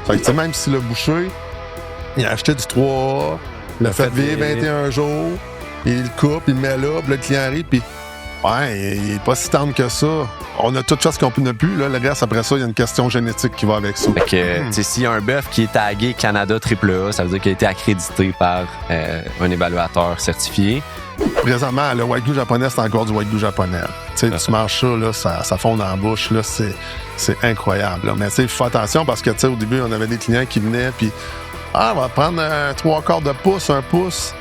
Fait que, tu sais, même si le boucher, il a acheté du 3A, l'a fait vieillir 21 jours, il le coupe, il le met là, puis le client arrive, puis ouais, il est pas si tendre que ça. On a toutes choses qu'on n'a plus, là. Le reste, après ça, il y a une question génétique qui va avec ça. Fait que, tu sais, s'il y a un bœuf qui est tagué Canada AAA, ça veut dire qu'il a été accrédité par un évaluateur certifié. Présentement, le Wagyu japonais, c'est encore du Wagyu japonais. Tu sais, tu manges ça, là, ça fond dans la bouche, là, c'est incroyable. Là. Mais tu sais, il faut attention parce que, tu sais, au début, on avait des clients qui venaient, puis on va prendre un 3/4 de pouce, 1 pouce.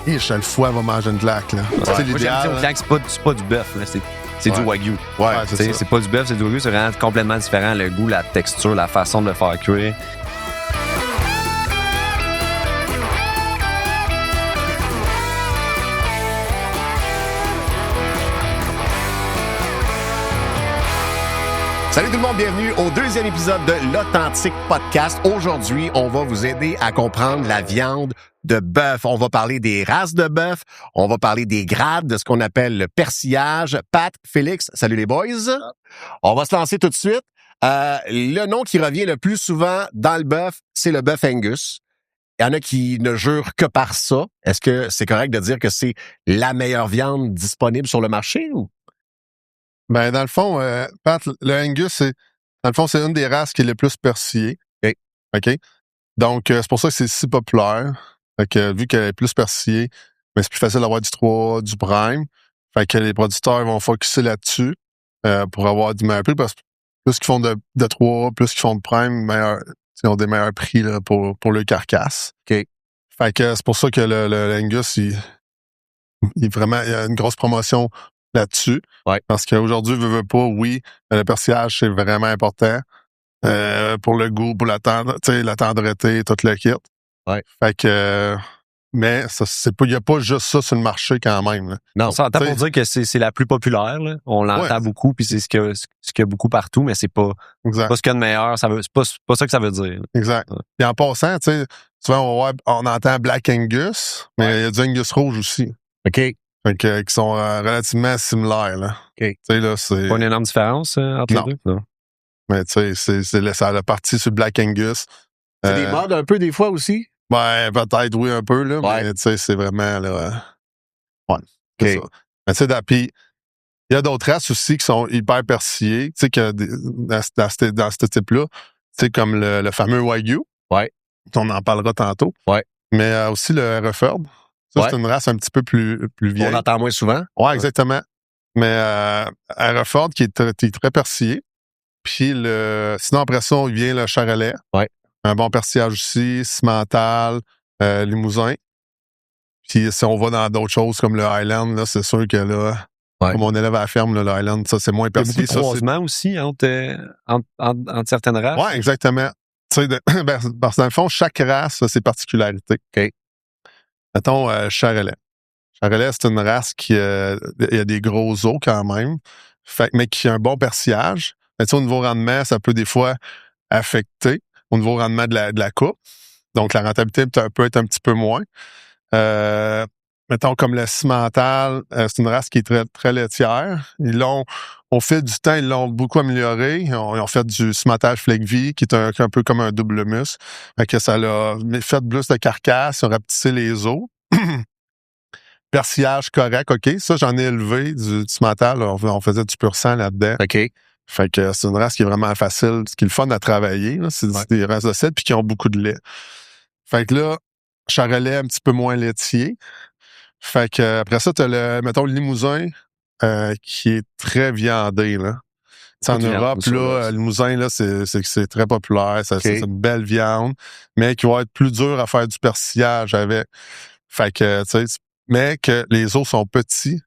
Et le foie va manger une claque, là. Ouais. C'est Moi, l'idéal. j'aime dire aux clients que c'est pas du bœuf, là, c'est du Wagyu. Ouais, c'est ça. C'est pas du bœuf, c'est du Wagyu, c'est vraiment complètement différent. Le goût, la texture, la façon de le faire cuire. Salut tout le monde, bienvenue au deuxième épisode de l'Authentique Podcast. Aujourd'hui, on va vous aider à comprendre la viande de bœuf. On va parler des races de bœuf, on va parler des grades, de ce qu'on appelle le persillage. Pat, Félix, salut les boys. On va se lancer tout de suite. Le nom qui revient le plus souvent dans le bœuf, c'est le bœuf Angus. Il y en a qui ne jurent que par ça. Est-ce que c'est correct de dire que c'est la meilleure viande disponible sur le marché ou? Ben, dans le fond, Pat, le Angus, c'est une des races qui est le plus persillée. OK? Donc, c'est pour ça que c'est si populaire. Fait que, vu qu'elle est plus persillée, ben, c'est plus facile d'avoir du 3, du prime. Fait que les producteurs vont focusser là-dessus pour avoir du meilleur prix. Parce que plus qu'ils font de 3, plus qu'ils font de prime, ils ont des meilleurs prix là, pour le carcasse. OK. Fait que c'est pour ça que le Angus, il y a une grosse promotion là-dessus. Ouais. Parce qu'aujourd'hui, veut pas, oui, le persillage, c'est vraiment important pour le goût, pour la tendreté, tout le kit. Ouais. Fait que, mais il n'y a pas juste ça sur le marché quand même. Là. Non. On s'entend T'sais, pour dire que c'est la plus populaire. Là. On l'entend beaucoup, puis c'est ce qu'il y a beaucoup partout, mais c'est pas Exact. ce qu'il y a de meilleur. C'est pas ça que ça veut dire. Exact. Ouais. Puis en passant, tu sais, souvent on entend Black Angus, mais il y a du Angus rouge aussi. OK. Fait que, qui sont relativement similaires. Là. OK. Tu sais, là, c'est. Pas une énorme différence entre Non. les deux? Non. Mais tu sais, ça a parti sur Black Angus. C'est des modes un peu des fois aussi? Ben, peut-être, oui, un peu, là. Ouais. Mais tu sais, c'est vraiment, là. Ouais. C'est OK. ça. Mais tu sais, puis il y a d'autres races aussi qui sont hyper persillées, tu sais, dans ce type-là. Tu sais, comme le fameux Wagyu. Ouais. On en parlera tantôt. Ouais. Mais aussi le Hereford. Ça, Ouais. c'est une race un petit peu plus vieille. On l'entend moins souvent. Ouais, exactement. Mais Hereford qui est très persillé. Puis sinon, après ça, il vient le Charolais. Ouais. Un bon persillage aussi, Cimental, Limousin. Puis si on va dans d'autres choses comme le Highland, là, c'est sûr que là, comme on élève à la ferme, là, le Highland, ça, c'est moins Il y a beaucoup persillé. de Ça, croisements aussi entre certaines races. ouais, exactement. Tu sais, parce que dans le fond, chaque race a ses particularités. OK. Mettons Charolais. Charolais, c'est une race il y a des gros os quand même, mais qui a un bon persillage. Mais tu sais, au niveau rendement, ça peut des fois affecter au niveau rendement de la coupe. Donc, la rentabilité peut être un petit peu moins. Mettons comme le Cimental, c'est une race qui est très, très laitière. Au fil du temps, ils l'ont beaucoup amélioré. Ils ont fait du Cimental Flake-V, qui est un peu comme un double mus. Fait que ça l'a fait plus de carcasse, ils ont rapetissé les os. Persillage correct, OK. Ça, j'en ai élevé du Cimental. On faisait du pur sang là-dedans. OK. Fait que c'est une race qui est vraiment facile, qui est le fun à travailler. Là. C'est des races de sel puis qui ont beaucoup de lait. Fait que là, Charolais un petit peu moins laitier. Fait que après ça, t'as le Limousin qui est très viandé. Là. En Europe, là, le Limousin, là, c'est très populaire. C'est une belle viande, mais qui va être plus dur à faire du persillage avec. Fait que, tu sais, mais que les os sont petits,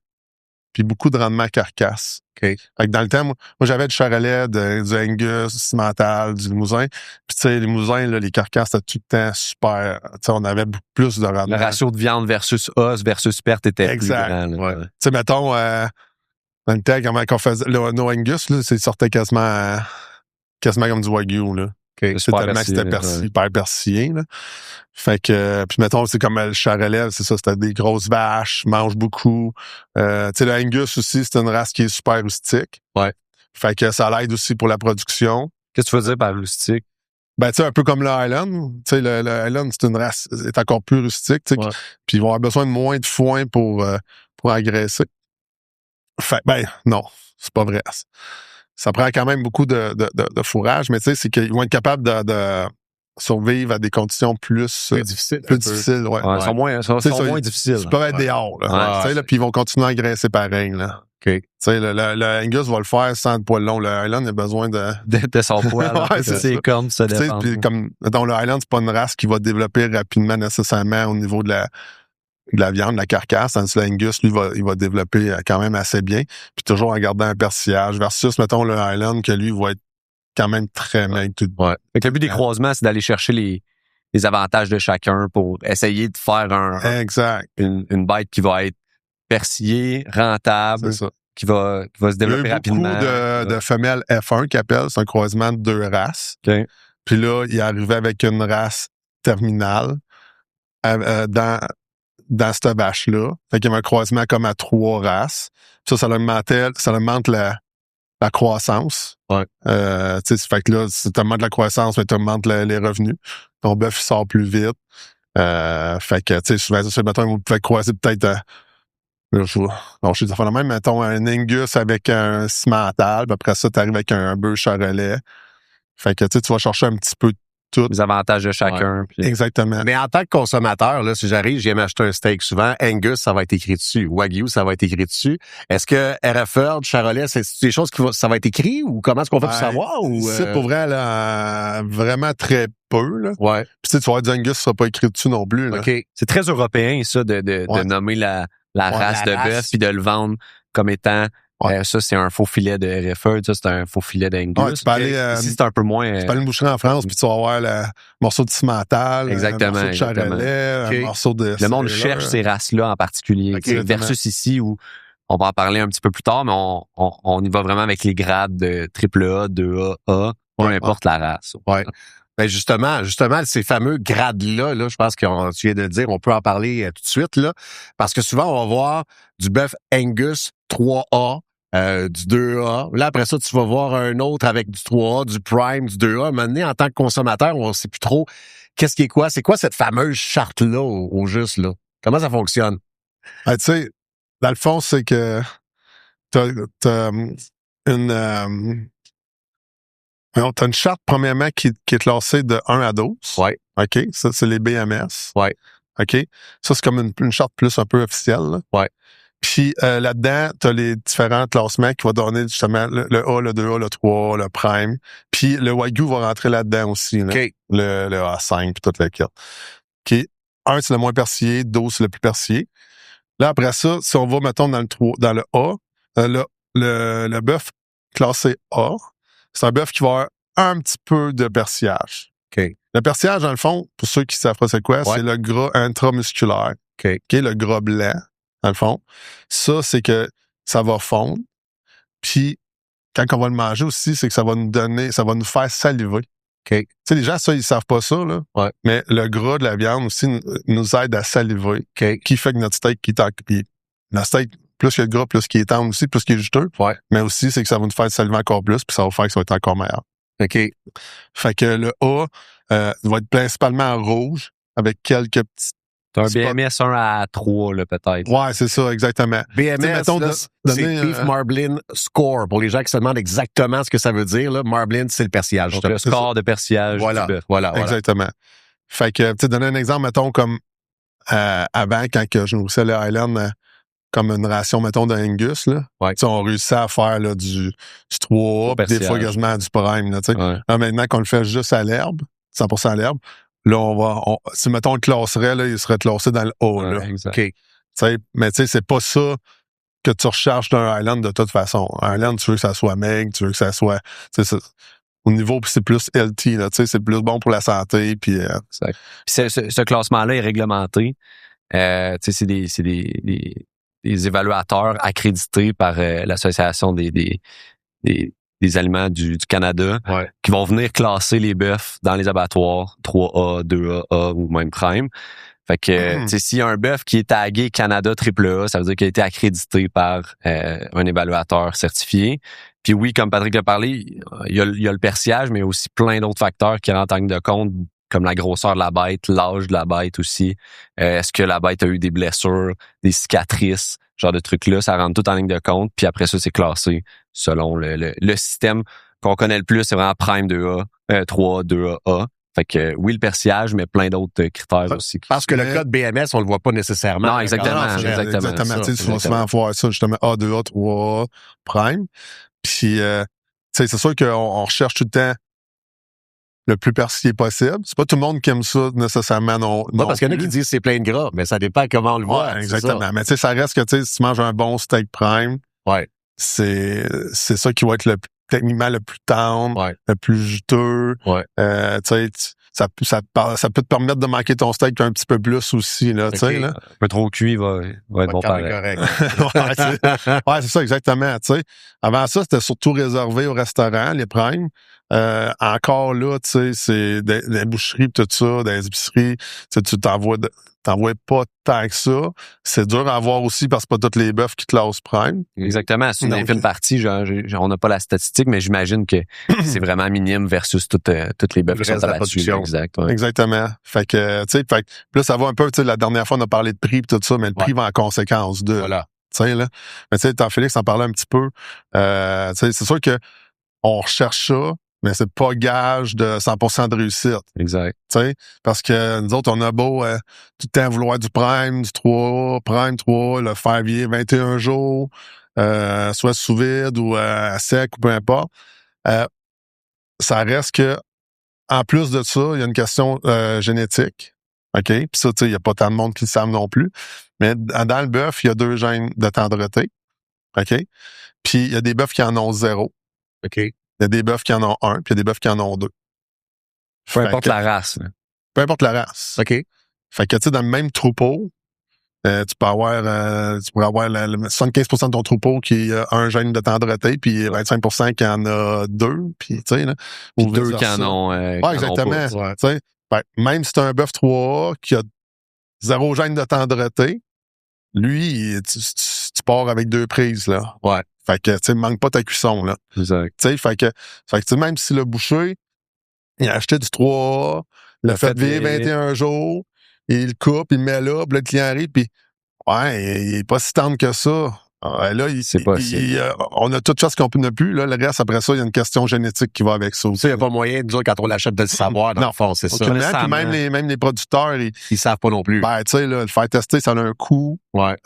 puis beaucoup de rendement carcasse. OK. Fait que dans le temps, moi j'avais du Charolais, du Angus, du Cimental, du Limousin. Puis tu sais, les Limousins, là, les carcasses, c'était tout le temps super. Tu sais, on avait beaucoup plus de rendement. Le ratio de viande versus os versus perte était plus grand. Ouais. Tu sais, mettons, dans le temps, comment qu'on faisait nos Angus, là, ça sortait quasiment comme du Wagyu, là. Okay. C'est tellement que c'était hyper persillé, là. Fait que, puis mettons, c'est comme le Charolais, c'est ça, c'était des grosses vaches, mangent beaucoup. Tu sais, le Angus aussi, c'est une race qui est super rustique. Ouais. Fait que ça l'aide aussi pour la production. Qu'est-ce que tu veux dire par rustique? Ben, tu sais, un peu comme le Highland. Tu sais, le Highland, c'est une race, est encore plus rustique, tu sais. Ouais. Puis ils vont avoir besoin de moins de foin pour agresser. Fait, ben, non, c'est pas vrai. Ça prend quand même beaucoup de fourrage, mais tu sais, c'est qu'ils vont être capables de survivre à des conditions plus difficile. difficiles, ouais. Ouais, ils sont Tu sais, moins difficiles. Ça peut être des hauts, là. Ouais, Tu sais, là, puis ils vont continuer à agresser pareil, là. OK. Tu sais, le Angus va le faire sans le poil long. Le Highland, il a besoin de... De son poil. Ouais, c'est ses ça. cornes se Tu sais, défendent. puis comme, dans le Highland, c'est pas une race qui va développer rapidement nécessairement au niveau de la viande, de la carcasse. Tandis que l'Angus, lui, il va développer quand même assez bien. Puis toujours en gardant un persillage. Versus, mettons, le Highland, que lui, va être quand même très maigre. Ouais. Fait que le but des croisements, c'est d'aller chercher les avantages de chacun pour essayer de faire Exact. une bête qui va être persillée, rentable, C'est ça. qui va se développer Il y a eu rapidement. beaucoup de femelles F1 qui appellent. C'est un croisement de 2 races. OK. Puis là, il est arrivé avec une race terminale dans cette vache-là. Fait qu'il y avait un croisement comme à 3 races. Ça augmente la croissance. Ouais. Tu sais, fait que là, si tu augmentes la croissance, tu augmentes les revenus. Ton bœuf, il sort plus vite. Fait que, tu sais, souvent, mettons, vous pouvez croiser peut-être... là, je suis de même, mettons, un Angus avec un cimental, puis après ça, tu arrives avec un bœuf charolais. Fait que, tu sais, tu vas chercher un petit peu tout. Les avantages de chacun. Puis... Exactement. Mais en tant que consommateur, là, si j'arrive, j'aime acheter un steak souvent. Angus, ça va être écrit dessus. Wagyu, ça va être écrit dessus. Est-ce que Hereford, Charolais, c'est des choses ça va être écrit ou comment est-ce qu'on fait pour savoir? Ou, C'est pour vrai, là, vraiment très peu, là. Ouais. Puis tu sais, tu vas voir du Angus, ça sera pas écrit dessus non plus, là. OK. C'est très européen, ça, de nommer la race de bœuf puis de le vendre comme étant ça, c'est un faux filet de Hereford, ça, c'est un faux filet d'Angus. Ouais, tu peux aller, Ici, c'est un peu moins... tu peux aller une boucherie en France, puis tu vas avoir le morceau de cimental, Exactement, un morceau de charolais, OK. un morceau de... Le monde cherche ces races-là en particulier. OK, Versus ici, où on va en parler un petit peu plus tard, mais on y va vraiment avec les grades de AAA, 2A, A, peu importe la race. Ouais. Ben justement, ces fameux grades-là, là, je pense que tu viens de le dire, on peut en parler tout de suite, là, parce que souvent, on va voir du bœuf Angus 3A, du 2A. Là, après ça, tu vas voir un autre avec du 3A, du Prime, du 2A. Maintenant, en tant que consommateur, on ne sait plus trop qu'est-ce qui est quoi. C'est quoi cette fameuse charte-là, au juste, là? Comment ça fonctionne? Tu sais, dans le fond, c'est que t'as une charte, premièrement, qui est classée de 1 à 12. Ouais. OK? Ça, c'est les BMS. Ouais. OK? Ça, c'est comme une charte plus un peu officielle, là. Ouais. Puis là-dedans, tu as les différents classements qui vont donner justement le A, le 2A, le 3A, le Prime. Puis le Wagyu va rentrer là-dedans aussi. Là. OK. Le A5 puis toute la carte. OK. 1, c'est le moins persillé. 12, c'est le plus persillé. Là, après ça, si on va, mettons, dans le A, le bœuf classé A, c'est un bœuf qui va avoir un petit peu de persillage. OK. Le persillage, dans le fond, pour ceux qui savent pas c'est quoi, c'est le gras intramusculaire. OK. Le gras blanc, dans le fond. Ça, c'est que ça va fondre. Puis, quand on va le manger aussi, c'est que ça va nous faire saliver. OK. Tu sais, les gens, ça, ils savent pas ça, là. Ouais. Mais le gras de la viande aussi nous aide à saliver. OK. Qui fait que notre steak, le steak, plus qu'il y a de gras, plus qu'il est tendre aussi, plus qu'il est juteux. Ouais. Mais aussi, c'est que ça va nous faire saliver encore plus, puis ça va faire que ça va être encore meilleur. OK. Fait que le A va être principalement en rouge, avec quelques petits... T'as un BMS 1 à 3, là, peut-être. Ouais, c'est ça, exactement. BMS, mettons, là, c'est Beef Marblin Score. Pour les gens qui se demandent exactement ce que ça veut dire, là, Marblin, c'est le persillage. Donc, le score de persillage Voilà, du bœuf. voilà. Exactement. Fait que, tu sais, donner un exemple, mettons, comme avant, quand que je nourrissais le Highland comme une ration, mettons, d'Angus, là. Ouais. Tu sais, on réussit à faire là, du 3A, puis des fois quasiment du Prime, là, tu sais. Ouais. Là, maintenant qu'on le fait juste à l'herbe, 100% à l'herbe, là, si, mettons, on le classerait, là, il serait classé dans le A, là. Exact. OK. Tu sais, mais tu sais, c'est pas ça que tu recherches d'un Highland de toute façon. Un Highland, tu veux que ça soit maigre, tu veux que ça soit... Au niveau, puis c'est plus healthy, là, tu sais, c'est plus bon pour la santé, puis... Exact. Puis ce classement-là est réglementé. Tu sais, c'est des évaluateurs accrédités par l'Association des aliments du Canada qui vont venir classer les bœufs dans les abattoirs 3A, 2A, A ou même Prime. Fait que, tu sais, s'il y a un bœuf qui est tagué Canada AAA, ça veut dire qu'il a été accrédité par un évaluateur certifié. Puis oui, comme Patrick l'a parlé, il y a le persillage, mais il y a aussi plein d'autres facteurs qui rentrent en ligne de compte, comme la grosseur de la bête, l'âge de la bête aussi. Est-ce que la bête a eu des blessures, des cicatrices, genre de trucs-là, ça rentre tout en ligne de compte. Puis après ça, c'est classé selon le système qu'on connaît le plus, c'est vraiment Prime 2A, 3A, 2A. Fait que oui, le persillage, mais plein d'autres critères aussi. Parce que le code BMS, on le voit pas nécessairement. Non, exactement. Exactement. Tu vas souvent voir ça, justement, A, 2A, 3A, Prime. Puis, tu sais, c'est sûr qu'on recherche tout le temps le plus persillé possible. C'est pas tout le monde qui aime ça nécessairement non parce qu'il y en a qui disent que c'est plein de gras, mais ça dépend comment on le voit. Ouais, exactement. Mais tu sais, ça reste que tu sais, si tu manges un bon steak Prime, c'est ça qui va être techniquement le plus tendre, le plus juteux. Tu sais, ça peut te permettre de manquer ton steak un petit peu plus aussi, là, tu sais, là. Un peu trop cuit, il va être bon pareil. C'est ça, exactement, tu sais. Avant ça, c'était surtout réservé au restaurant, les primes. Encore là, tu sais, c'est des boucheries pis tout ça, des épiceries, tu t'envoies pas tant que ça. C'est dur à avoir aussi parce que c'est pas tous les bœufs qui classent prime. Exactement. C'est une infime partie, on n'a pas la statistique, mais j'imagine que c'est vraiment minime versus toutes les bœufs qui sont abattus. Exactement. Fait que, tu sais, là, ça va un peu, tu sais, la dernière fois, on a parlé de prix et tout ça, mais le prix va en conséquence de. Voilà. Tu sais, là. Mais tu sais, Félix en parlait un petit peu. Tu sais, c'est sûr que on recherche ça, mais c'est pas gage de 100% de réussite. Exact. Tu sais, parce que nous autres, on a beau tout le temps vouloir du prime, du 3A, prime 3A, le faire vieillir 21 jours, soit sous vide ou à sec ou peu importe. Ça reste que, en plus de ça, il y a une question génétique. OK? Puis ça, tu sais, il n'y a pas tant de monde qui le savent non plus. Mais dans le bœuf, il y a 2 gènes de tendreté. OK? Puis il y a des bœufs qui en ont 0. OK. Il y a des bœufs qui en ont 1, puis il y a des bœufs qui en ont 2. Peu importe la race. Peu importe la race. OK. Fait que, tu sais, dans le même troupeau, tu pourrais avoir 75% de ton troupeau qui a un gène de tendreté, puis 25% qui en a 2, puis tu sais, là. Ou 2 qui en ont exactement. Tu sais, même si tu as un bœuf 3A qui a 0 gène de tendreté, lui, tu pars avec 2 prises, là. Ouais. Fait que, tu sais, manque pas ta cuisson, là. Exact. Tu sais, fait que même si le boucher, il a acheté du 3A, le fait vivre 21 jours, il le coupe, il le met là, puis le client arrive, puis ouais, il est pas si tendre que ça. Là, on a toute chose qu'on n'a plus. Là, le reste, après ça, il y a une question génétique qui va avec ça aussi. Il n'y a pas moyen, nous autres, quand on l'achète, de le savoir, dans le fond, c'est ça. Puis même les producteurs, ils savent pas non plus. Ben, tu sais, le faire tester, ça a un coût. Ouais.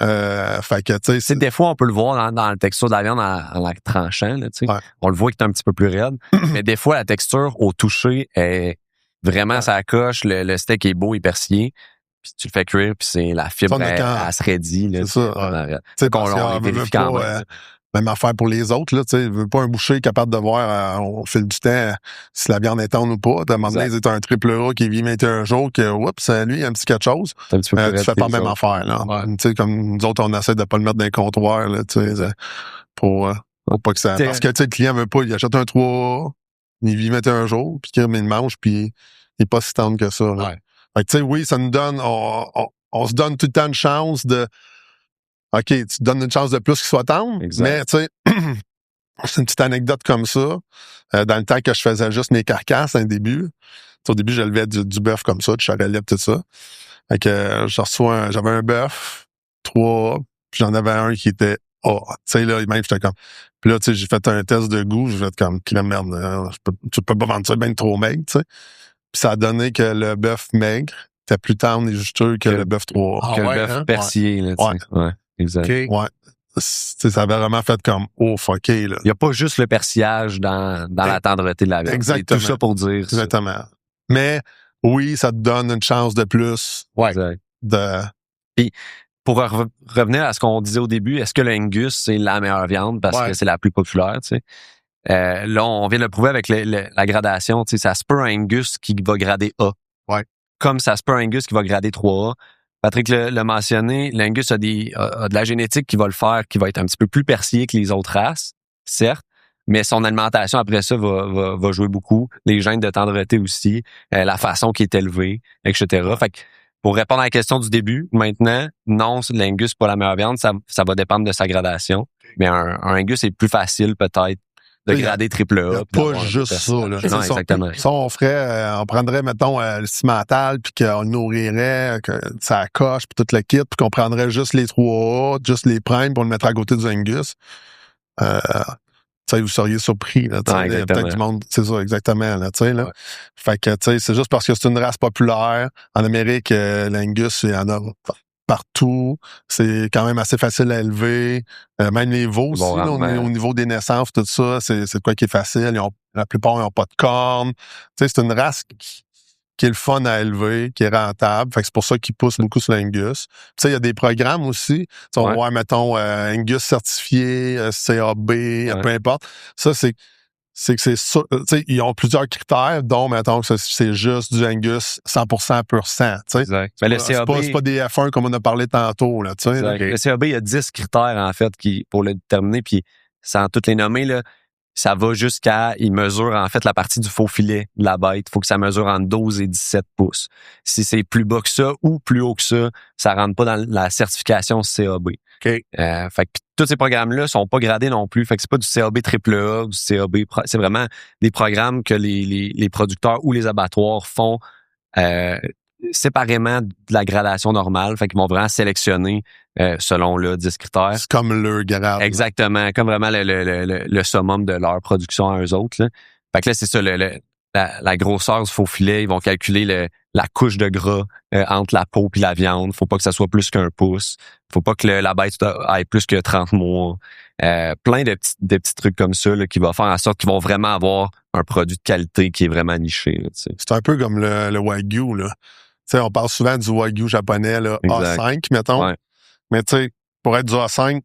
Fait que, tu sais. Des fois, on peut le voir dans la texture de la viande en la tranchant, là, tu sais. On le voit qu'il est un petit peu plus raide. Mais des fois, la texture au toucher est vraiment ça coche. Le steak est beau et persillé. Puis tu le fais cuire, puis c'est la fibre, elle se raidit. C'est ça. Tu sais, on vérifie quand même. Même affaire pour les autres, là, tu sais, veut pas un boucher capable de voir au fil du temps si la viande est tendre ou pas. T'as demandé, c'est un triple A qui vit 21 jours, que, oups, lui, il y a un petit quelque chose. Tu fais pas la même affaire, là. Tu sais, comme nous autres, on essaie de pas le mettre dans les comptoirs, là, tu sais, pour pas que ça. Parce que, tu sais, le client veut pas, il achète un 3A, il vit 21 jours, puis il le mange, puis il est pas si tendre que ça, là. Ouais. Fait que, tu sais, oui, ça nous donne, on se donne tout le temps une chance de, OK, tu te donnes une chance de plus qu'il soit tendre, mais, tu sais, c'est une petite anecdote comme ça. Dans le temps que je faisais juste mes carcasses, au début, j'élevais du bœuf comme ça, du charolais, tout ça. Fait que, j'avais un bœuf, 3, puis j'en avais un qui était A. Tu sais, là, même, j'étais comme, puis là, tu sais, j'ai fait un test de goût, j'ai fait comme, la merde, tu peux pas vendre ça bien trop maigre, tu sais. Puis ça a donné que le bœuf maigre était plus tendre et juteux que le bœuf 3. Que le bœuf persillé, là, tu sais. Ouais, exact. Okay. Ouais. Ça avait vraiment fait comme, là. Il n'y a pas juste le persillage dans la tendreté de la viande. Exactement. C'est tout ça pour dire. Exactement. Ça. Mais oui, ça te donne une chance de plus. Ouais. Exact. Puis, pour revenir à ce qu'on disait au début, est-ce que le Angus, c'est la meilleure viande parce que c'est la plus populaire, tu sais? Là, on vient de le prouver avec la gradation. Tu sais, ça se peut un Angus qui va grader A. Ouais. Comme ça se peut un Angus qui va grader 3A. Patrick l'a mentionné, l'Angus a de la génétique qui va le faire, qui va être un petit peu plus persillé que les autres races, certes, mais son alimentation après ça va jouer beaucoup. Les gènes de tendreté aussi, la façon qu'il est élevé, etc. Fait que pour répondre à la question du début, maintenant, non, l'Angus, c'est pas la meilleure viande. Ça va dépendre de sa gradation. Mais un Angus est plus facile, peut-être, de grader triple Il n'y A. a pas juste ça. Là. Non, exactement. Ça, on ferait, on prendrait, mettons, le cimental, puis qu'on le nourrirait, que ça coche, puis tout le kit, puis qu'on prendrait juste les 3A, juste les primes, pour le mettre à côté du Angus. Vous seriez surpris. Là, il y a peut-être du monde, c'est ça, exactement. Là, là. Ouais. Fait que c'est juste parce que c'est une race populaire. En Amérique, l'Angus, il y en a partout. C'est quand même assez facile à élever. Même les veaux aussi, là, au niveau des naissances, tout ça, c'est quoi qui est facile. La plupart n'ont pas de cornes. C'est une race qui est le fun à élever, qui est rentable. Fait que c'est pour ça qu'ils poussent beaucoup sur l'Angus. Il y a des programmes aussi. On va voir, mettons, Angus certifié, CAB, peu importe. Ça, c'est que ils ont plusieurs critères, dont, mettons, que c'est juste du Angus 100% pur sang. Exact. Mais c'est pas des F1 comme on a parlé tantôt. Là, Le CAB, il y a 10 critères, en fait, pour le déterminer. Puis, sans toutes les nommer, là, ça va jusqu'à, il mesure en fait la partie du faux filet de la bête. Il faut que ça mesure entre 12 et 17 pouces. Si c'est plus bas que ça ou plus haut que ça rentre pas dans la certification CAB. Okay. Fait que tous ces programmes-là sont pas gradés non plus. Fait que c'est pas du CAB AAA, du CAB. C'est vraiment des programmes que les producteurs ou les abattoirs font séparément de la gradation normale. Fait qu'ils vont vraiment sélectionner selon le 10 critères. C'est comme leur grade. Exactement, comme vraiment le summum de leur production à eux autres. Là. Fait que là, c'est ça, la grosseur du faux filet. Ils vont calculer la couche de gras entre la peau et la viande. Faut pas que ça soit plus qu'1 pouce. Faut pas que la bête ait plus que 30 mois. Plein de petits trucs comme ça là, qui vont faire en sorte qu'ils vont vraiment avoir un produit de qualité qui est vraiment niché. Là, c'est un peu comme le Wagyu. Là. On parle souvent du Wagyu japonais, là, A5, mettons. Ouais. Mais tu sais, pour être du A5, il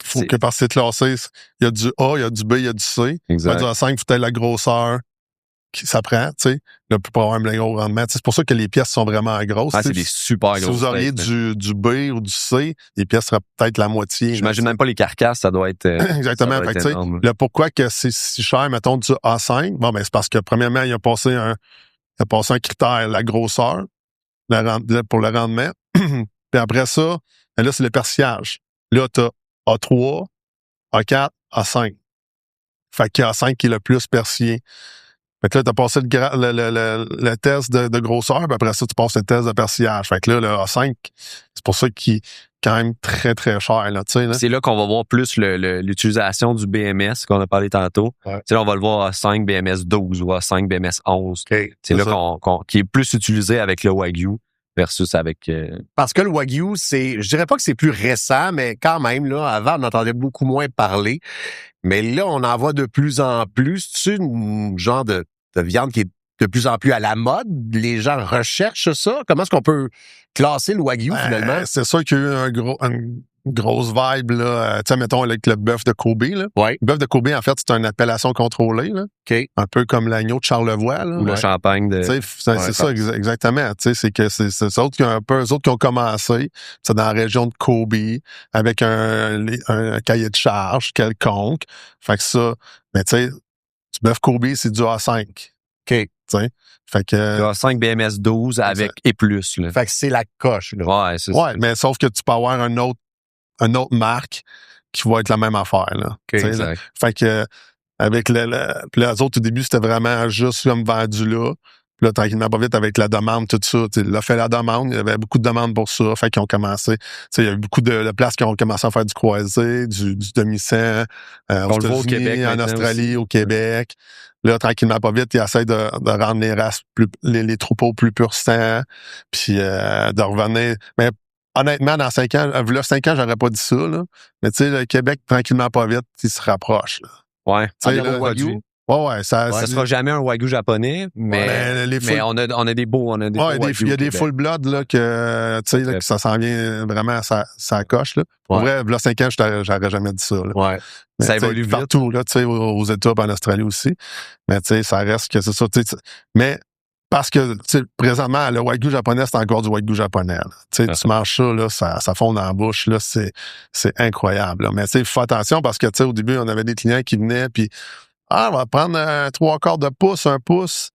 faut que parce que c'est classé, il y a du A, il y a du B, il y a du C. Exact. Du A5, il faut être la grosseur qui s'apprend, tu sais, là, pour avoir un bien gros rendement. T'sais, c'est pour ça que les pièces sont vraiment grosses. Ah, c'est des super grosses. Si vous auriez du B ou du C, les pièces seraient peut-être la moitié. J'imagine même pas les carcasses, ça doit être exactement. Ça doit être énorme. Le pourquoi que c'est si cher, mettons, du A5, bon, ben, c'est parce que, premièrement, il a passé un critère, la grosseur, pour le rendement. Puis après ça, là, c'est le persillage. Là, t'as A3, A4, A5. Fait qu'il y a A5 qui est le plus persillé. Fait que là, t'as passé le test de grosseur, puis après ça, tu passes le test de persillage. Fait que là, le A5, c'est pour ça qu'il est quand même très, très cher. Là, là. C'est là qu'on va voir plus l'utilisation du BMS qu'on a parlé tantôt. Ouais. Là, on va le voir A5 BMS 12 ou A5 BMS 11. Okay, c'est là qui est plus utilisé avec le Wagyu versus avec... Parce que le Wagyu, je dirais pas que c'est plus récent, mais quand même, là, avant, on entendait beaucoup moins parler. Mais là, on en voit de plus en plus. C'est une genre de viande qui est de plus en plus à la mode. Les gens recherchent ça. Comment est-ce qu'on peut classer le Wagyu, finalement? C'est sûr qu'il y a eu une grosse vibe, là. Tu sais, mettons, avec le bœuf de Kobe, là. Ouais. Le bœuf de Kobe, en fait, c'est une appellation contrôlée, là. OK. Un peu comme l'agneau de Charlevoix, là. Ou le champagne de... C'est ça, exactement. Tu sais, c'est que c'est eux autres qui ont commencé. C'est dans la région de Kobe, avec un cahier de charge quelconque. Fait que ça, mais tu sais, du bœuf Kobe, c'est du A5. OK. T'sais. Fait que. A5 BMS 12 avec et plus, là. Fait que c'est la coche, là. Ouais, c'est ça. Ouais, mais sauf que tu peux avoir une autre marque qui va être la même affaire, là. Okay, exact. Fait que, avec puis les autres, au début, c'était vraiment juste comme vendu là. Puis là, tranquillement, pas vite, avec la demande, tout ça. Il a fait la demande, il y avait beaucoup de demandes pour ça. Fait qu'ils ont commencé. Il y a eu beaucoup de places qui ont commencé à faire du croisé, du demi-sang, aux États-Unis, Québec, en Australie, aussi. Au Québec. Là, tranquillement, pas vite, ils essaient de rendre les races les troupeaux plus pur sang, puis de revenir. Mais honnêtement, dans 5 ans, là, 5 ans, j'aurais pas dit ça, là. Mais tu sais, le Québec, tranquillement, pas vite, il se rapproche, là. Ouais. Tu sais, le Wagyu. Ouais, ça sera jamais un Wagyu japonais, mais on a des beaux, il y a des full blood, là, que, tu sais, que ça s'en vient vraiment, ça coche, là. Pour vrai, là, 5 ans, j'aurais jamais dit ça, là. Ouais. Mais, ça évolue vite. Partout, là, tu sais, aux États, en Australie aussi. Mais, tu sais, ça reste que c'est ça, tu sais. Mais, parce que, tu sais, présentement, le Wagyu japonais, c'est encore du Wagyu japonais, tu sais, tu manges ça, là, ça fond dans la bouche, là, c'est incroyable, là. Mais, tu sais, fais attention parce que, tu sais, au début, on avait des clients qui venaient, puis on va prendre 3/4 de pouce, 1 pouce.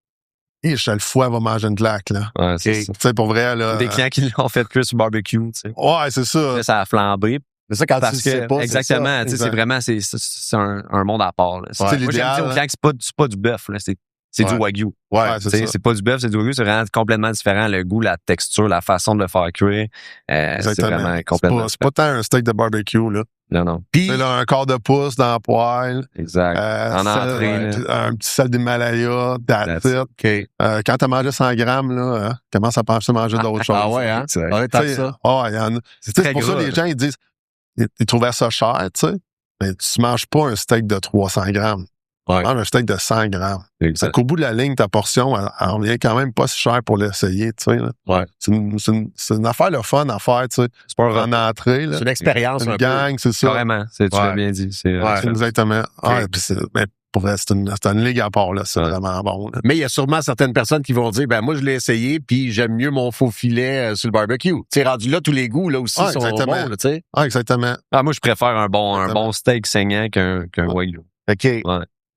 Et le foie va manger une claque, là. Ouais, c'est ça. Tu sais, pour vrai, là. Des clients qui l'ont fait cuire sur barbecue, tu sais. Ouais, c'est ça. Là, ça a flambé. C'est ça, quand tu Parce le sais que, pas, exactement, tu sais, c'est exact. vraiment, c'est un monde à part, là. Ouais. Moi, j'aime dire aux clients que c'est pas du bœuf, là. C'est du wagyu. Ouais, c'est Tu sais, ça. c'est pas du bœuf, c'est du wagyu. C'est vraiment complètement différent. Le goût, la texture, la façon de le faire cuire. C'est Exactement. vraiment complètement C'est pas tant un steak de barbecue, là. Non, non. Puis, C'est là, un quart de pouce dans la poêle. Exact. En entrée, là. Un petit sel d'Himalaya, that's it. OK. Quand t'as mangé 100 grammes, là, commence à penser à manger d'autres choses. Ah ouais, hein? Exact. Ouais, t'as Tu sais, ça. il y en a. C'est Tu sais, très c'est pour ça gras, que les là. gens, ils disent, ils trouvaient ça cher, tu sais. Mais tu manges pas un steak de 300 grammes. Ouais. Tu manges un steak de 100 grammes. C'est Exact. qu'au bout de la ligne, ta portion, elle revient quand même pas si cher pour l'essayer, tu sais, là. Ouais. C'est une affaire le fun à faire, tu sais. C'est pas un En entrée, là. C'est une expérience Une un gang, c'est ça. Carrément. Tu l'as Ouais. bien dit. C'est Ouais. c'est- Exactement. Ah, Ok. puis mais pour vrai, c'est une ligue à part, là. C'est Ouais. vraiment bon, là. Mais il y a sûrement certaines personnes qui vont dire, ben moi, je l'ai essayé, puis j'aime mieux mon faux filet sur le barbecue. Tu sais, rendu là, tous les goûts, là aussi, Ah, sont exactement. bons, là, tu sais. Ah, exactement. Ah, moi, je préfère un bon Exactement. steak saignant qu'un wagyu. OK. Ouais.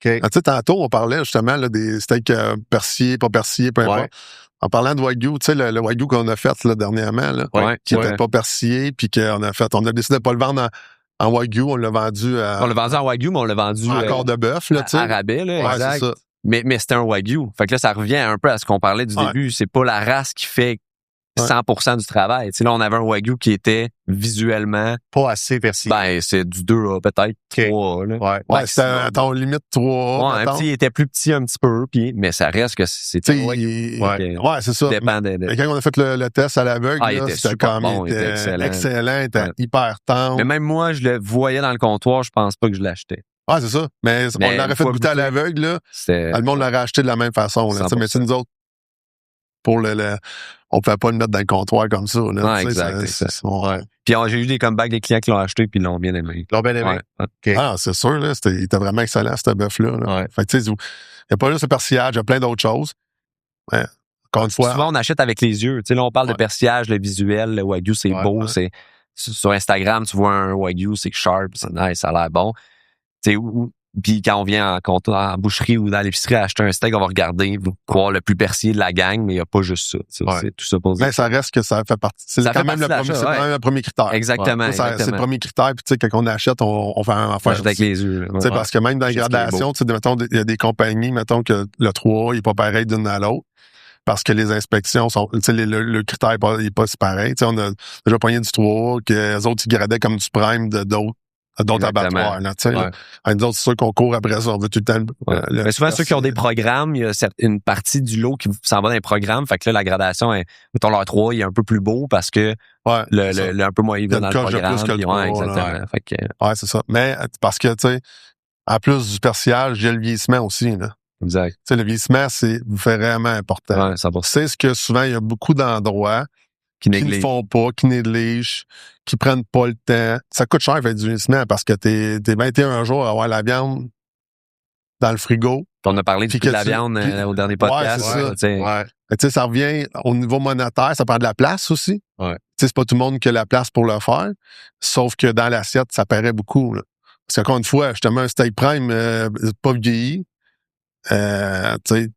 OK. Ah, tu sais, tantôt, on parlait justement là, des steaks persillés, pas persillés, peu importe. Ouais. En parlant de wagyu, tu sais, le wagyu qu'on a fait là, dernièrement, là, Ouais. qui Ouais. n'était pas persillé, puis on a décidé de pas le vendre en wagyu, on l'a vendu On l'a vendu en wagyu, mais on l'a vendu en corps de bœuf, là, tu sais. à rabais, là, Ouais, exact. c'est ça. Mais c'était un wagyu. Fait que là, ça revient un peu à ce qu'on parlait du Ouais. début. C'est pas la race qui fait Ouais. 100% du travail. Tu sais, là, on avait un wagyu qui était visuellement, Pas assez persillé. ben, c'est du 2A, peut-être 3A, là. Ouais. Ouais, c'était à ton limite 3. Ouais, un petit, il était plus petit un petit peu, mais ça reste que Tu c'était sais, un wagyu. ouais, c'est ça. Dépend de... Mais quand on a fait le test à l'aveugle, Ah, il là, était c'était super comme bon, il était excellent, il était Ouais. hyper tendre. Mais même moi, je le voyais dans le comptoir, je pense pas que je l'achetais. Ouais, c'est ça. Mais on Mais l'aurait une fait fois goûter à goûté, l'aveugle, là. C'était... Le monde l'aurait acheté de la même façon, là. Tu sais, mais c'est nous autres, pour on pouvait pas le mettre dans le comptoir comme ça, là. Ouais, Tu sais, exact. ouais. Puis j'ai eu des comebacks des clients qui l'ont acheté puis ils l'ont bien aimé. Ils l'ont bien aimé. Ouais, ouais. OK. Ah, c'est sûr, là. Il était vraiment excellent, ce bœuf-là, là. Ouais. Fait que, tu sais, il n'y a pas juste le persillage, il y a plein d'autres choses. Ouais. Encore une fois. Souvent, on achète avec les yeux. Tu sais, là, on parle de Ouais. persillage, le visuel, le wagyu, c'est Ouais, beau. ouais. C'est sur Instagram, tu vois un wagyu, c'est sharp, c'est nice, ça a l'air bon. Tu sais, puis quand on vient en boucherie ou dans l'épicerie acheter un steak, on va regarder, voir le plus persillé de la gang, mais il n'y a pas juste ça. Ouais. C'est tout ça pour dire. Mais ça reste que ça fait partie. C'est Ça quand fait même partie de l'achat, quand même le premier critère. Exactement, Ça, c'est le exactement. premier critère. Puis, tu sais, quand on achète, on fait un On affaire. achète avec les yeux. là. Tu sais, Ouais. parce que même dans les C'est ce qui est gradations, tu sais, mettons, il y a des compagnies, mettons que le 3 il n'est pas pareil d'une à l'autre. Parce que les inspections sont, tu sais, le critère n'est pas si pareil. Tu sais, on a déjà pogné du 3 que les autres, ils gradaient comme du prime d'autres Exactement. abattoirs, là, tu sais. Ouais. Là. Nous autres, c'est sûr qu'on court après ça. On veut tout le temps Ouais. Mais souvent, ceux qui ont des programmes, il y a une partie du lot qui s'en va dans les programmes. Fait que là, la gradation est, mettons, leur 3, il est un peu plus beau parce que ouais, le un peu moins il Il y a va une dans le coche de programme. plus que le puis 3, ouais, exactement. là, ouais. Fait que, ouais, c'est ça. Mais parce que, tu sais, en plus du persillage, il y a le vieillissement aussi, là. exact. Tu sais, le vieillissement, c'est vraiment important. Ouais, 100%. C'est ce que souvent, il y a beaucoup d'endroits Qui qui ne néglige. font pas, qui négligent, qui prennent pas le temps. Ça coûte cher faire du vieillissement parce que t'es 21 jours à avoir la viande dans le frigo. On a parlé du Puis prix de que la viande puis- au dernier podcast. c'est ça. Tu sais. Ouais. Tu sais, ça revient au niveau monétaire, ça prend de la place aussi. Ouais. Tu sais, c'est pas tout le monde qui a la place pour le faire. Sauf que dans l'assiette, ça paraît beaucoup, là. Parce qu'encore une fois, justement, un steak prime pas vieilli, tu sais,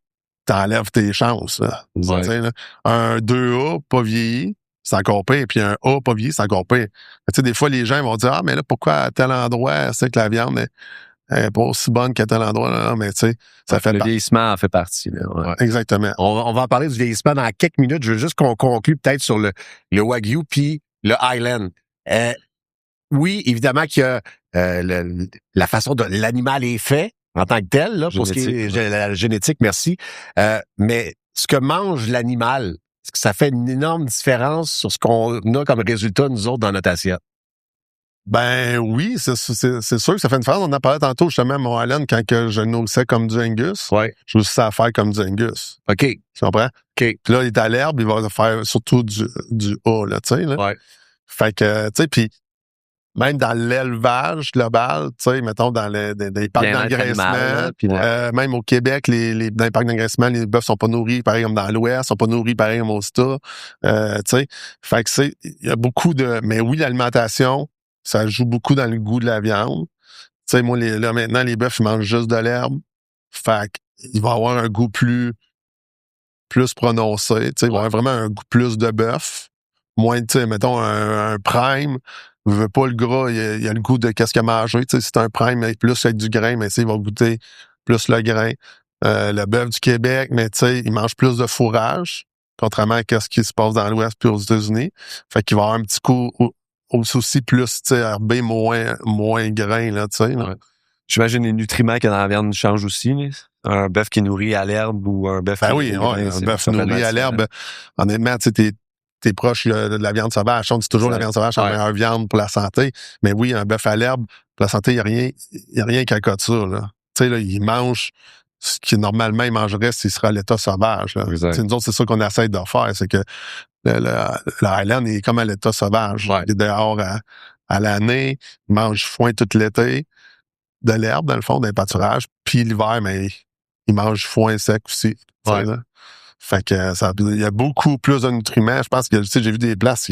t'enlèves tes chances, là. Ouais. Tu sais, là. Un 2A pas vieilli, c'est encore pire. Puis un A pas vieilli, c'est encore pire. Tu sais, des fois, les gens vont dire, ah, mais là, pourquoi à tel endroit, c'est que la viande est pas aussi bonne qu'à tel endroit, là. Mais tu sais, ça fait Le partie. vieillissement en fait partie. Là, ouais. Ouais. Exactement. On va en parler du vieillissement dans quelques minutes. Je veux juste qu'on conclue peut-être sur le Wagyu puis le Highland. Oui, évidemment qu'il y a la façon dont l'animal est fait en tant que tel, là, pour ce qui est Génétique, la génétique, merci. Mais ce que mange l'animal, est-ce que ça fait une énorme différence sur ce qu'on a comme résultat, nous autres, dans notre assiette? Ben oui, c'est sûr que ça fait une différence. On en parlait tantôt justement à Mont Island quand que je nourrissais comme du Angus. Ouais. Je nourrissais à faire comme du Angus. OK. Tu comprends? OK. Puis là, il est à l'herbe, il va faire surtout du A, là, tu sais. Là. Ouais. Fait que, tu sais, puis même dans l'élevage global, tu sais, mettons dans les parcs Bien-être d'engraissement, animal, là, puis même au Québec, dans les parcs d'engraissement, les bœufs sont pas nourris pareil comme dans l'Ouest, sont pas nourris pareil comme au Sta. Tu sais, fait que il y a beaucoup de... Mais oui, l'alimentation, ça joue beaucoup dans le goût de la viande. Tu sais, moi, là, maintenant, les bœufs, ils mangent juste de l'herbe. Fait qu'il va avoir un goût plus plus prononcé. Tu sais, il va avoir vraiment un goût plus de bœuf. Moins, tu sais, mettons, un prime, il veut pas le gras, il a le goût de qu'est-ce qu'il a mangé. Tu sais, si c'est un prime, mais plus avec du grain, mais tu sais, il va goûter plus le grain. Le bœuf du Québec, mais tu sais, il mange plus de fourrage, contrairement à ce qui se passe dans l'Ouest puis aux États-Unis. Fait qu'il va avoir un petit coup aussi plus, tu sais, herbé, moins grain, là, tu sais. Là. Ouais. J'imagine les nutriments qu'il y a dans la viande changent aussi. Là. Un bœuf qui est nourri à l'herbe ou un bœuf qui est Oui, nourri au grain, un bœuf nourri à l'herbe. Honnêtement, tu sais, t'es proche de la viande sauvage. On dit toujours la viande sauvage, c'est la meilleure viande pour la santé. Mais oui, un bœuf à l'herbe, pour la santé, il y a rien qu'à côté ça, là. Tu sais, là, il mange ce qu'il normalement il mangerait s'il serait à l'état sauvage. Là. Nous autres, c'est ça qu'on essaie de faire, c'est que le Highland est comme à l'état sauvage. Ouais. Il est dehors à l'année, il mange foin tout l'été, de l'herbe, dans le fond, d'un pâturage. Puis l'hiver, mais il mange foin sec aussi. Ouais. Là. Fait que il y a beaucoup plus de nutriments. Je pense que j'ai vu des places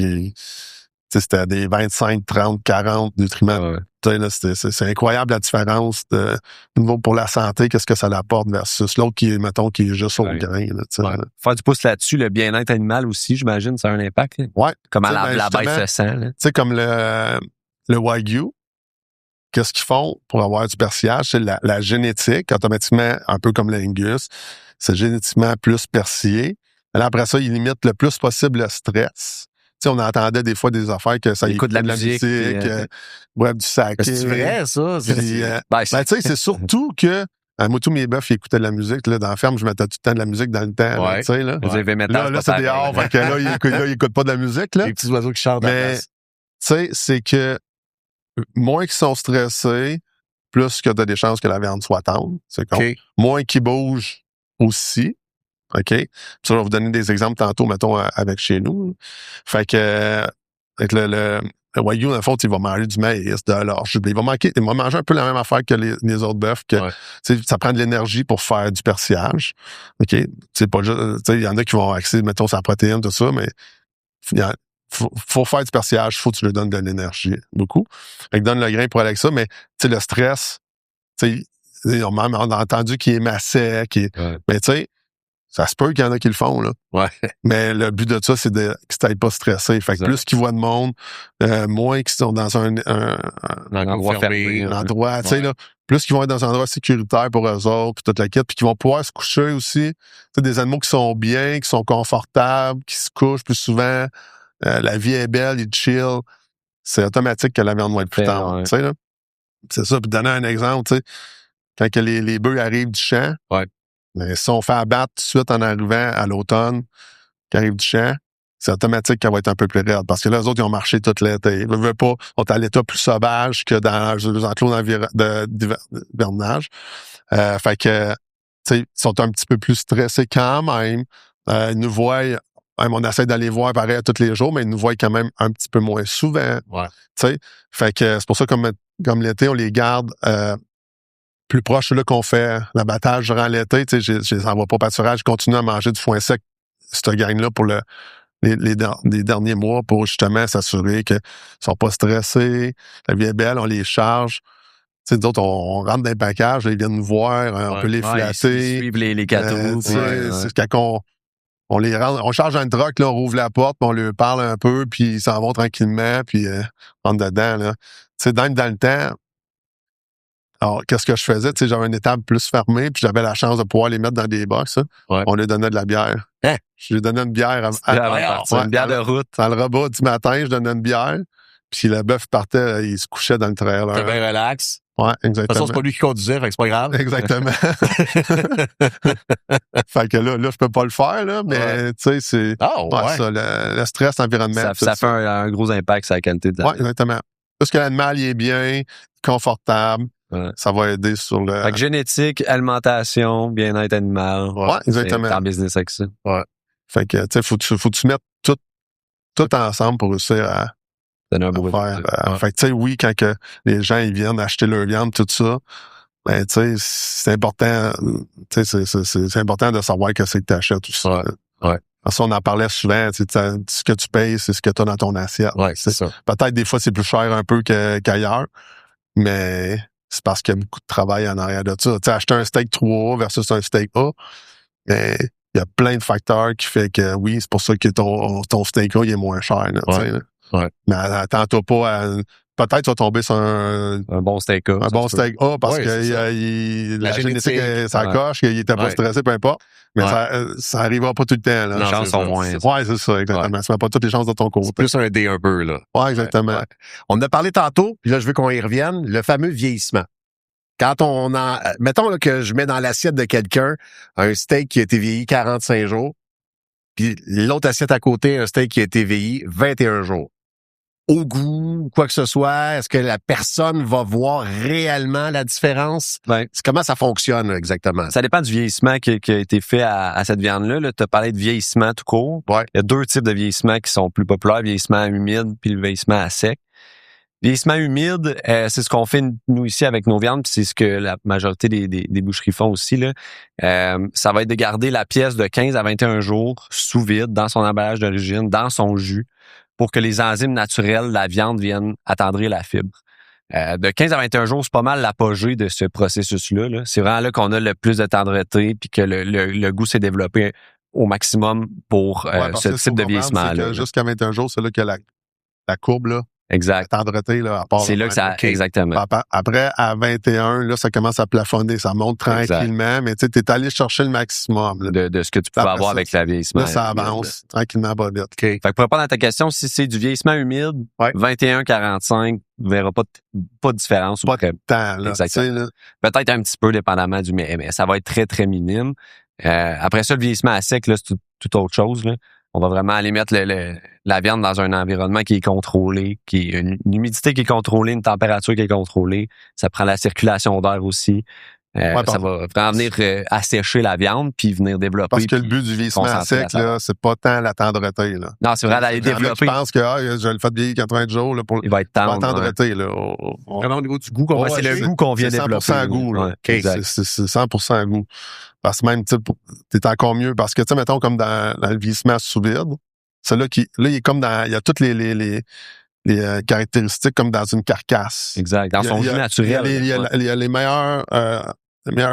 c'était des 25, 30, 40 nutriments. Ouais. Là, c'est incroyable la différence de niveau pour la santé, qu'est-ce que ça apporte versus l'autre qui est juste au grain. Là, ouais. Faire du pouce là-dessus, le bien-être animal aussi, j'imagine, ça a un impact. Là. Ouais. Comme la bête se sent. Tu sais, comme le Wagyu, qu'est-ce qu'ils font pour avoir du persillage? C'est la génétique, automatiquement, un peu comme l'Angus, c'est génétiquement plus persillé. Alors après ça, ils limitent le plus possible le stress. Tu sais, on entendait des fois des affaires que ça écoute de la musique, bref, du saké. C'est vrai, ça? Puis, tu sais, c'est surtout que moi, tous mes bœufs, ils écoutaient de la musique. Là, dans la ferme, je mettais tout le temps de la musique dans le temps. Ouais. Tu sais, là, là c'est dehors. Fait que là, ils écoutent pas de la musique. Là. Les petits oiseaux qui chantent à la place. Tu sais, c'est que moins qu'ils sont stressés, plus que tu as des chances que la viande soit tendre. C'est con. Okay. Moins qu'ils bougent aussi. OK? Puis ça, je vais vous donner des exemples tantôt, mettons, avec chez nous. Fait que avec le Wagyu, dans le fond, il va manger du maïs, de l'orge. Il va manger un peu la même affaire que les autres bœufs. Que, ça prend de l'énergie pour faire du persillage. OK? C'est pas juste. Il y en a qui vont axer, mettons, sa protéine, tout ça, mais faut faire du persillage, faut que tu lui donnes de l'énergie, beaucoup. Fait que donne le grain pour aller avec ça, mais le stress, on a entendu qu'il est massé, mais tu sais, ça se peut qu'il y en a qui le font, là. Ouais. Mais le but de ça, c'est que tu n'ailles pas stressé. Fait que plus qu'ils voient de monde, moins qu'ils sont dans un endroit fermé. Un endroit, tu sais, là, plus qu'ils vont être dans un endroit sécuritaire pour eux autres, puis toute la quête, puis qu'ils vont pouvoir se coucher aussi. Tu sais, des animaux qui sont bien, qui sont confortables, qui se couchent plus souvent. La vie est belle, ils chill. C'est automatique que la viande va être plus tendre. Ouais. Tu sais, là. C'est ça. Puis donner un exemple, tu sais, quand que les bœufs arrivent du champ, mais si on fait abattre tout de suite en arrivant à l'automne, qui arrive du champ, c'est automatique qu'elle va être un peu plus raide. Parce que là, eux autres, ils ont marché toute l'été. Ils ne veulent pas, on est à l'état plus sauvage que dans les enclos d'hivernage. Fait que, tu sais, ils sont un petit peu plus stressés quand même. Ils nous voient, on essaie d'aller voir pareil tous les jours, mais ils nous voient quand même un petit peu moins souvent. Ouais. Tu sais, fait que c'est pour ça comme l'été, on les garde plus proche là qu'on fait l'abattage durant l'été. Tu sais, je les envoie pas pâturage, je continue à manger du foin sec, cette gang-là, pour les derniers mois, pour justement s'assurer qu'ils sont pas stressés. La vie est belle, on les charge. Tu sais, d'autres, on rentre dans les packages, ils viennent nous voir, on peut les flatter. Ils suivent les cadeaux. C'est quand on les rend, on charge un truck, là, on rouvre la porte, puis on leur parle un peu, puis ils s'en vont tranquillement, puis on rentre dedans. Là. Tu sais, dans le temps, alors, qu'est-ce que je faisais? Tu sais, j'avais une étable plus fermée, puis j'avais la chance de pouvoir les mettre dans des box. On leur donnait de la bière. Hein? Je lui donnais une bière une bière de route. Dans le repas du matin, je donnais une bière. Puis le bœuf partait, il se couchait dans le trailer. C'était bien relax. Ouais, exactement. De toute façon, c'est pas lui qui conduisait, fait que c'est pas grave. Exactement. Fait que là, je peux pas le faire, là, mais tu sais, c'est ça, le stress, l'environnement. Ça fait un gros impact sur la qualité de la vie. Oui, exactement. Parce que l'animal, il est bien, confortable. Ouais. Ça va aider sur le... Fait que génétique, alimentation, bien-être animal. Ouais, exactement. T'es en business avec ça. Ouais. Fait que, tu sais, faut que tu mettes tout ensemble pour réussir à donner un beau faire. Fait que, tu sais, oui, quand que les gens, ils viennent acheter leur viande, tout ça, ben, tu sais, c'est important, tu sais, c'est important de savoir que c'est que tu achètes, tout ça. Ouais. Parce qu'on en parlait souvent, tu sais, ce que tu payes, c'est ce que tu as dans ton assiette. Ouais, c'est ça. Peut-être des fois, c'est plus cher un peu qu'ailleurs, mais c'est parce qu'il y a beaucoup de travail en arrière de ça. Tu sais, acheter un steak 3A versus un steak A, mais il y a plein de facteurs qui fait que oui, c'est pour ça que ton steak là, il est moins cher. Là, tu sais, là. Mais attends-toi pas à... Peut-être tu vas tomber sur un bon steak A. Un bon steak A parce Ouais, que la génétique, ça ouais. coche, qu'il était pas stressé, peu importe. Mais ça arrivera pas tout le temps. Là. Les chances sont moins. Ouais, c'est ça, exactement. Ouais. Tu mets pas toutes les chances de ton côté. C'est plus un dé un peu, là. Ouais, exactement. Ouais. On en a parlé tantôt, puis là, je veux qu'on y revienne, le fameux vieillissement. Quand on en... Mettons là, que je mets dans l'assiette de quelqu'un un steak qui a été vieilli 45 jours, puis l'autre assiette à côté, un steak qui a été vieilli 21 jours. Au goût, quoi que ce soit, est-ce que la personne va voir réellement la différence? Ben, Comment ça fonctionne là, exactement? ça dépend du vieillissement qui a été fait à cette viande-là. Tu as parlé de vieillissement tout court. Ouais. Il y a 2 types de vieillissement qui sont plus populaires, le vieillissement humide puis le vieillissement à sec. Vieillissement humide, c'est ce qu'on fait nous ici avec nos viandes, puis c'est ce que la majorité des boucheries font aussi. Là. Ça va être de garder la pièce de 15 à 21 jours sous vide, dans son emballage d'origine, dans son jus, pour que les enzymes naturelles de la viande viennent attendrir la fibre. De 15 à 21 jours, c'est pas mal l'apogée de ce processus-là. Là. C'est vraiment là qu'on a le plus de tendreté puis que le goût s'est développé au maximum pour ce type de vieillissement-là. Jusqu'à 21 jours, c'est là que la courbe, là, exact. la tendreté, là, à part. C'est là que ça... Exactement. Après, à 21, là, ça commence à plafonner. Ça monte tranquillement, mais tu sais, t'es allé chercher le maximum. Là. De ce que tu peux avoir avec le vieillissement. Là, ça avance tranquillement, pas vite. Okay. Fait que pour répondre à ta question, si c'est du vieillissement humide, 21-45, vous verrez pas de différence. Pas de temps, là. Exactement. Peut-être un petit peu, dépendamment du mais ça va être très, très minime. Après ça, le vieillissement à sec, là, c'est tout autre chose, là. On va vraiment aller mettre la viande dans un environnement qui est contrôlé, qui a une humidité qui est contrôlée, une température qui est contrôlée. Ça prend la circulation d'air aussi. Ça va vraiment venir assécher la viande puis venir développer. Parce que le but du vieillissement à sec, là, c'est pas tant la tendreté, là. Non, c'est vraiment d'aller développer. Je pense que je le fais vieillir 80 jours, là, pour il va être tendre, la tendreté, là. Vraiment au niveau du goût, c'est le goût qu'on vient développer. C'est 100% goût, là. C'est 100% goût. Parce que même, tu sais, t'es encore mieux. Parce que, tu sais, mettons, comme dans le vieillissement sous vide, c'est là il est comme dans, il y a toutes les caractéristiques comme dans une carcasse. Exact. Dans son jus naturel. Il y a les meilleures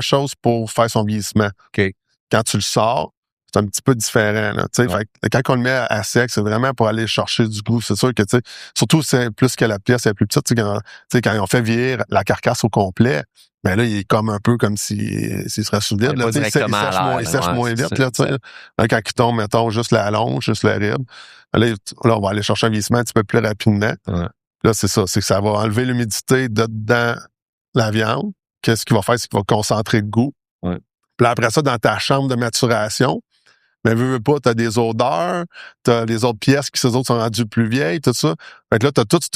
choses pour faire son vieillissement. Okay. Quand tu le sors, c'est un petit peu différent. Là, fait que quand on le met à sec, c'est vraiment pour aller chercher du goût. C'est sûr que, tu sais, surtout c'est plus que la pièce est plus petite. Quand on fait vieillir la carcasse au complet, ben là, il est comme un peu comme s'il serait sous vide. Il sèche moins vite. Là, quand il tombe, mettons, juste la longe, juste la rib. Là, on va aller chercher un vieillissement un petit peu plus rapidement. Ouais. Là, c'est ça. C'est que ça va enlever l'humidité dedans la viande. Qu'est-ce qu'il va faire? C'est qu'il va concentrer le goût. Ouais. Puis là, après ça, dans ta chambre de maturation, mais veux pas, t'as des odeurs, t'as les autres pièces qui, ces autres, sont rendues plus vieilles, tout ça. Fait que là, t'as tous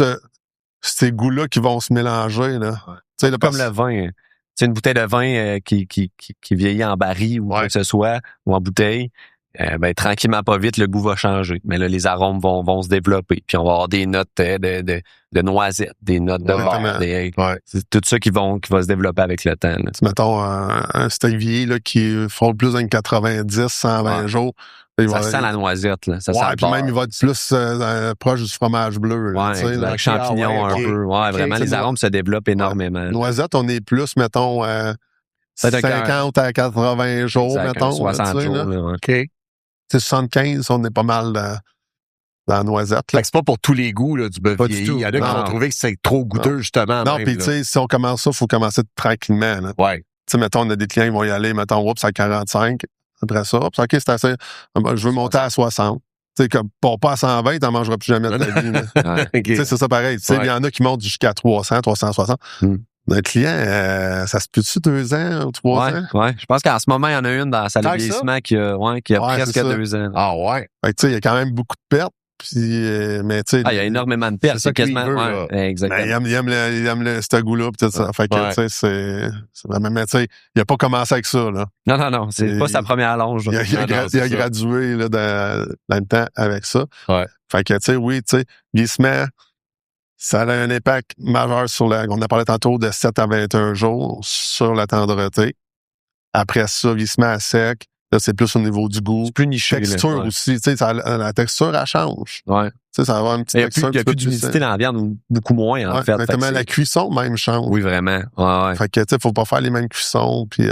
ces goûts-là qui vont se mélanger, là. Ouais. Comme le vin. C'est une bouteille de vin qui vieillit en baril ou quoi que ce soit, ou en bouteille. Tranquillement, pas vite, le goût va changer. Mais là, les arômes vont se développer. Puis on va avoir des notes de noisettes, des notes de beurre. C'est tout ça qui va se développer avec le temps. Là. Mettons un steak vieilli là, qui frôle plus d'un 90, 120 jours. Ça sent la noisette. Là. Ça sent puis même, il va être plus proche du fromage bleu. Là, avec champignons un peu. Ouais, vraiment, les arômes se développent énormément. Noisette, on est plus, mettons, 50 à 80 jours, mettons. 60 jours. Là. Là, OK. 75, on est pas mal dans la noisette. Fait que c'est pas pour tous les goûts là, du bœuf vieilli. Il y en a qui vont trouver que c'est trop goûteux, justement. Non, puis tu sais, si on commence ça, il faut commencer tranquillement. Là. Ouais. Tu sais, mettons, on a des clients qui vont y aller, mettons, oups, à 45. Après ça, OK, c'est assez. Je veux monter à 60. Tu sais, comme, pas à 120, t'en mangeras plus jamais de ta vie. Tu sais, c'est ça pareil. Tu sais, il y en a qui montent jusqu'à 300, 360. Notre client, ça se peut-tu 2 ans ou 3 ans? Ouais. Je pense qu'en ce moment, il y en a une dans la salle de vieillissement qui a presque 2 ans. Ah ouais. Fait que tu sais, il y a quand même beaucoup de pertes. Puis, mais tu sais. Il y a énormément de pertes. C'est quasiment. Exactement. Mais il aime ce goût-là. Puis tout ça. Fait que, tu sais, c'est vraiment. Mais tu sais, il a pas commencé avec ça, là. Non. C'est pas sa première longe. Il a gradué, là, dans le temps avec ça. Ouais. Fait que, tu sais, oui, tu sais, vieillissement, ça a un impact majeur sur on a parlé tantôt de 7 à 21 jours sur la tendreté. Après ça, vieillissement à sec. Là, c'est plus au niveau du goût. C'est plus niché. Texture aussi, tu sais, la texture, elle change. Ouais. Tu sais, ça va avoir une petite texture. Il y a plus d'humidité dans la viande, ou beaucoup moins, en fait. Exactement, la cuisson, même, change. Oui, vraiment. Ouais. Fait que, tu sais, faut pas faire les mêmes cuissons, puis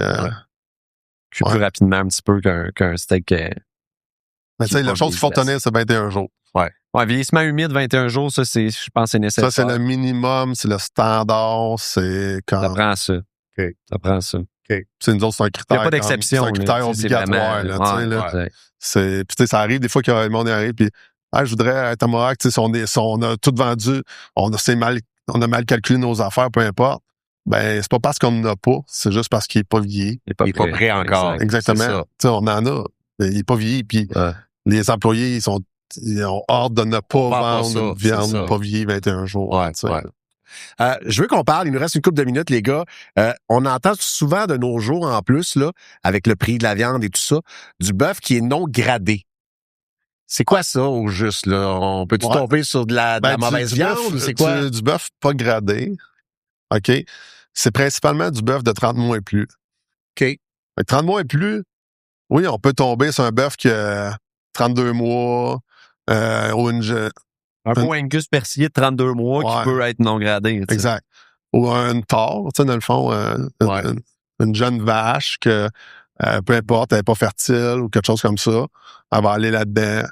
cuit plus rapidement un petit peu qu'un steak. Mais tu sais, la chose qu'il faut tenir, c'est 21 jours. Ouais, vieillissement humide, 21 jours, ça, je pense que c'est nécessaire. Ça, c'est le minimum, c'est le standard, c'est quand... Ça prend ça. Okay. Ça prend ça. Okay. C'est nous autres, c'est un critère. Il n'y a pas d'exception. C'est un critère obligatoire. Puis tu sais, ça arrive des fois que le monde arrive, puis je voudrais être Amorak, tu sais, si on a tout vendu, on a mal calculé nos affaires, peu importe. Ben, c'est pas parce qu'on n'en a pas, c'est juste parce qu'il n'est pas vieilli. Il n'est pas prêt encore. Exactement. Tu sais, on en a. Il n'est pas vieilli, puis les employés, ils ont hâte de ne pas vendre une viande pas vieillie 21 jours. Je veux qu'on parle, il nous reste une couple de minutes, les gars. On entend souvent de nos jours, en plus, là, avec le prix de la viande et tout ça, du bœuf qui est non gradé. C'est quoi ça, au juste, là? On peut-tu tomber sur de la mauvaise viande ou c'est quoi? Du bœuf pas gradé, OK? C'est principalement du bœuf de 30 mois et plus. OK. 30 mois et plus, oui, on peut tomber sur un bœuf qui a 32 mois, ou un beau Angus persillé de 32 mois qui peut être non gradé. T'sais. Exact. Ou un tord, tu sais, dans le fond, une jeune vache que, peu importe, elle n'est pas fertile ou quelque chose comme ça, elle va aller là-dedans,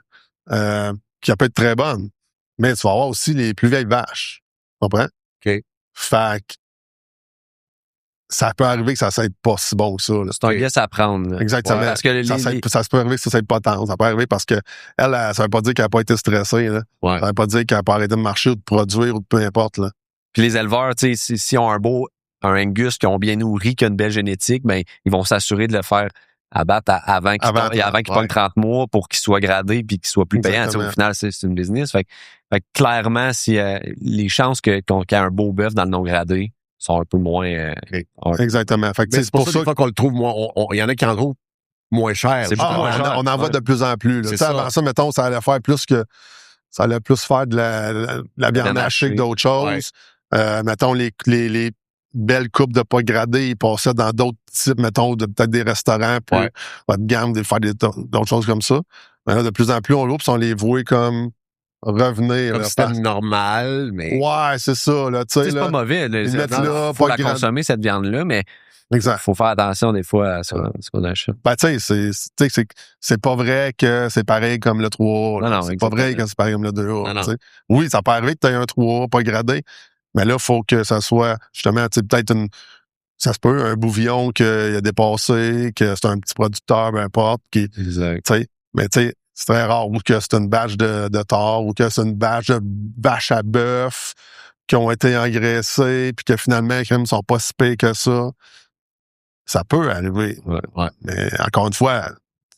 qui peut être très bonne. Mais tu vas avoir aussi les plus vieilles vaches. Tu comprends? OK. Fait que ça peut arriver que ça ne pas si bon que ça. Là. C'est un guess à prendre. Là. Exactement. Parce que ça peut arriver que ça ne pas tant. Ça peut arriver parce que elle, ça ne veut pas dire qu'elle n'a pas été stressée. Là. Ça ne veut pas dire qu'elle n'a pas arrêté de marcher ou de produire ou de peu importe. Là. Puis les éleveurs, tu sais, s'ils ont un Angus qui ont bien nourri, qui a une belle génétique, ben ils vont s'assurer de le faire abattre avant qu'il pogne 30 mois pour qu'il soit gradé puis qu'il soit plus payant. Au final, c'est une business. Fait que clairement, si les chances qu'on ait un beau bœuf dans le non gradé sont un peu moins... Exactement. Fait que c'est pour ça des fois qu'on le trouve moins... Il y en a qui en trouvent moins cher. C'est beaucoup moins cher. On en voit de plus en plus. Là. Avant ça, mettons, ça allait faire plus que... Ça allait plus faire de la viande hachée que d'autres choses. Mettons, les belles coupes de pas gradées, ils passaient dans d'autres types, mettons, peut-être des restaurants, puis votre gamme, de faire d'autres choses comme ça. Mais là, de plus en plus, on l'ouvre, puis on les voit comme revenir. Comme c'était normal, mais... Ouais, c'est ça. Là, c'est pas mauvais. Il faut la consommer, cette viande-là, mais il faut faire attention des fois à ce qu'on achète. Ben, tu sais, c'est pas vrai que c'est pareil comme le 3A. Non, c'est pas vrai que c'est pareil comme le 2A. Oui, ça peut arriver que tu aies un 3A pas gradé, mais là, il faut que ça soit, justement, peut-être ça se peut, un bouvillon qu'il a dépassé, que c'est un petit producteur, peu importe. Exact. Mais tu sais, c'est très rare, ou que c'est une bâche de tord, ou que c'est une bâche de vache à bœuf qui ont été engraissés, puis que finalement, les crèmes sont pas si pires que ça. Ça peut arriver. Ouais. Mais encore une fois,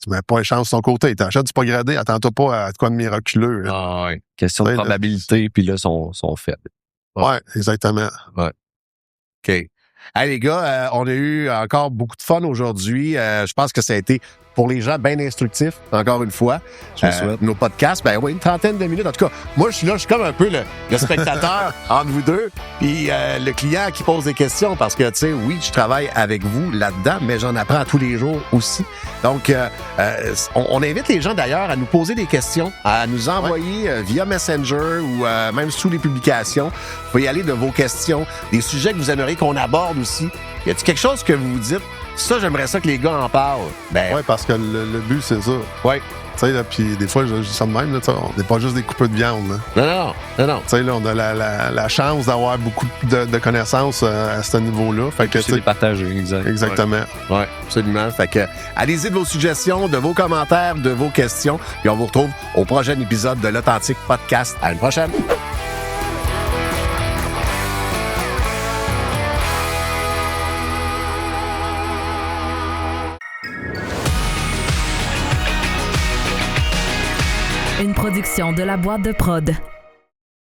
tu mets pas les chances de ton côté. T'achètes du pas gradé, attends-toi pas à quoi de miraculeux. Question de probabilité, puis là, sont faibles. Ouais, exactement. Ouais. OK. Hey, les gars, on a eu encore beaucoup de fun aujourd'hui. Je pense que ça a été, pour les gens, bien instructif, encore une fois. Nos podcasts, une trentaine de minutes. En tout cas, moi, je suis comme un peu le spectateur entre vous deux, puis le client qui pose des questions, parce que, tu sais, oui, je travaille avec vous là-dedans, mais j'en apprends tous les jours aussi. Donc, on invite les gens, d'ailleurs, à nous poser des questions, à nous envoyer via Messenger ou même sous les publications. Vous pouvez y aller de vos questions, des sujets que vous aimeriez qu'on aborde aussi. Y a-t-il quelque chose que vous vous dites, ça, j'aimerais ça que les gars en parlent? Oui, parce que le but, c'est ça. Oui. Tu sais, puis des fois, je dis ça de même, là, on n'est pas juste des coupeurs de viande. Là. Non. Tu sais, là, on a la chance d'avoir beaucoup de connaissances à ce niveau-là. Fait que c'est partagé, exactement. Oui, absolument. Fait que allez-y de vos suggestions, de vos commentaires, de vos questions. Puis on vous retrouve au prochain épisode de l'Authentique Podcast. À une prochaine. Une production de La Boîte de Prod.